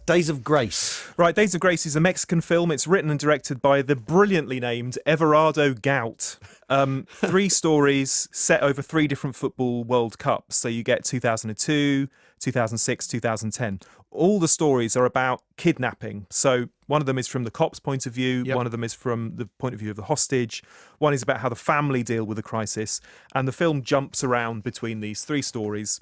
Days of Grace. Right, Days of Grace is a Mexican film. It's written and directed by the brilliantly named Everardo Gout. Three stories set over three different football World Cups. So you get 2002, 2006, 2010. All the stories are about kidnapping. So one of them is from the cop's point of view. Yep. One of them is from the point of view of the hostage. One is about how the family deal with the crisis. And the film jumps around between these three stories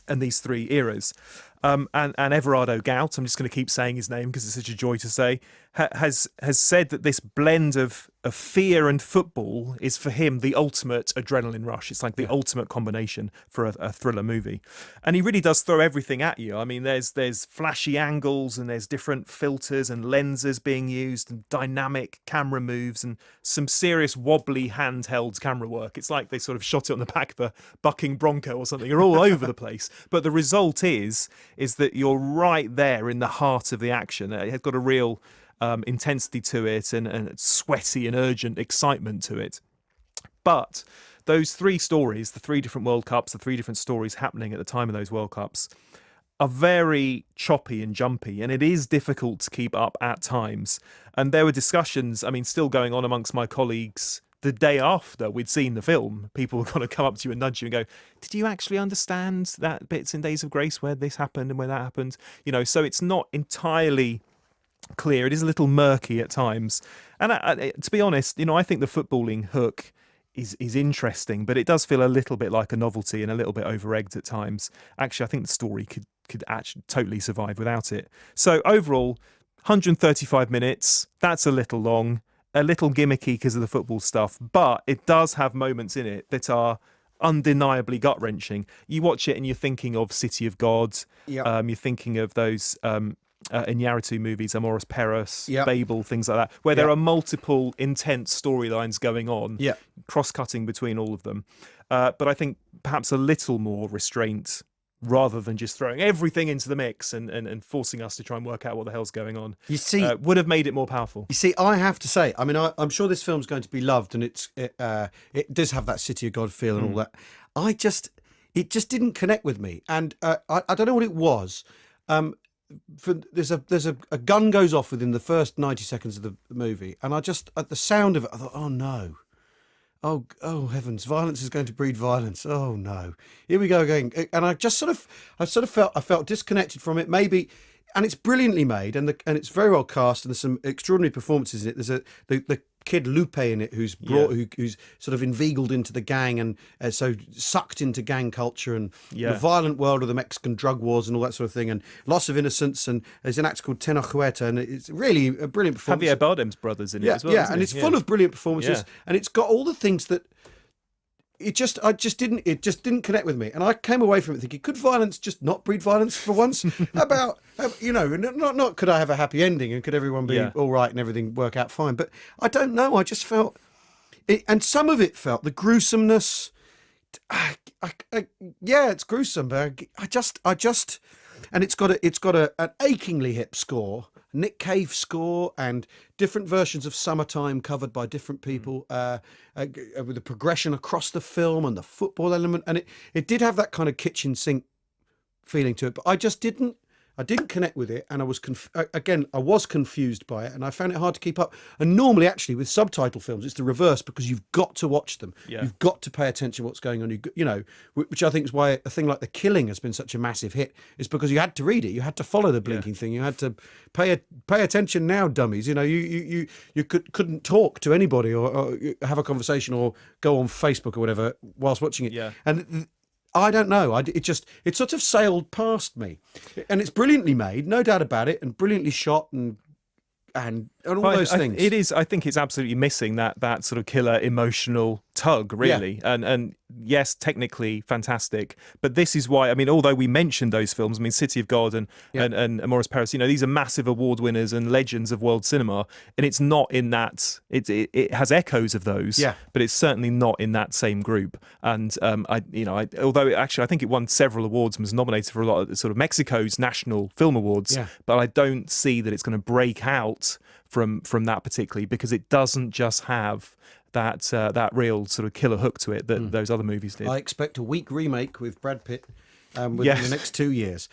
and these three eras. And Everardo Gout, I'm just going to keep saying his name because it's such a joy to say, has said that this blend of fear and football is for him the ultimate adrenaline rush. It's like the ultimate combination for a thriller movie. And he really does throw everything at you. I mean, there's flashy angles and there's different filters and lenses being used and dynamic camera moves and some serious wobbly handheld camera work. It's like they sort of shot it on the back of a bucking bronco or something. You're all over the place. But the result is that you're right there in the heart of the action. It has got a real intensity to it and sweaty and urgent excitement to it. But those three stories, the three different World Cups, the three different stories happening at the time of those World Cups, are very choppy and jumpy, and it is difficult to keep up at times. And there were discussions, I mean, still going on amongst my colleagues the day after we'd seen the film. People were going to come up to you and nudge you and go, did you actually understand that bits in Days of Grace where this happened and where that happened? You know, so it's not entirely clear. It is a little murky at times. And to be honest, you know, I think the footballing hook is interesting, but it does feel a little bit like a novelty and a little bit over-egged at times. Actually, I think the story could actually totally survive without it. So overall, 135 minutes, that's a little long, a little gimmicky because of the football stuff, but it does have moments in it that are undeniably gut-wrenching. You watch it and you're thinking of City of God. Yep. You're thinking of those Iñárritu movies, Amores Perros, Yep. Babel, things like that, where there are multiple intense storylines going on, cross-cutting between all of them. But I think perhaps a little more restraint rather than just throwing everything into the mix and forcing us to try and work out what the hell's going on. You see, would have made it more powerful. You see, I have to say, I mean, I'm sure this film's going to be loved, and it does have that City of God feel and all that. It just didn't connect with me, and I don't know what it was. There's a gun goes off within the first 90 seconds of the movie, and I just, at the sound of it, I thought, oh no. Oh heavens! Violence is going to breed violence. Oh no! Here we go again. And I felt disconnected from it. Maybe, and it's brilliantly made, and it's very well cast, and there's some extraordinary performances in it. There's the kid Lupe in it who's who's sort of inveigled into the gang and so sucked into gang culture and the violent world of the Mexican drug wars and all that sort of thing, and loss of innocence. And there's an actor called Tenochueta, and it's really a brilliant performance. Javier Bardem's brothers in it as well. Yeah, and it's full of brilliant performances, and it's got all the things that it just didn't connect with me, and I came away from it thinking, could violence just not breed violence for once? About not could I have a happy ending and could everyone be all right and everything work out fine? But I don't know. I just felt it, and some of it felt the gruesomeness. It's gruesome, but I just, and it's got an achingly hip score, Nick Cave score, and different versions of Summertime covered by different people, with the progression across the film and the football element, and it did have that kind of kitchen sink feeling to it, but I didn't connect with it, and I was confused by it, and I found it hard to keep up. And normally, actually, with subtitle films, it's the reverse, because you've got to watch them. Yeah. You've got to pay attention to what's going on. You know, which I think is why a thing like The Killing has been such a massive hit, is because you had to read it, you had to follow the blinking thing, you had to pay attention now, dummies. You know, you couldn't talk to anybody or have a conversation or go on Facebook or whatever whilst watching it. Yeah. And I don't know. It sort of sailed past me, and it's brilliantly made, no doubt about it, and brilliantly shot and all those things. It is. I think it's absolutely missing that sort of killer emotional tug, really. Yeah. And yes, technically fantastic, but this is why. I mean, although we mentioned those films, I mean, City of God and Amores Perros, you know, these are massive award winners and legends of world cinema, and it's not in that. It has echoes of those, but it's certainly not in that same group. And although I think it won several awards and was nominated for a lot of sort of Mexico's national film awards, but I don't see that it's going to break out from that particularly, because it doesn't just have that real sort of killer hook to it that those other movies did. I expect a weak remake with Brad Pitt within the next 2 years.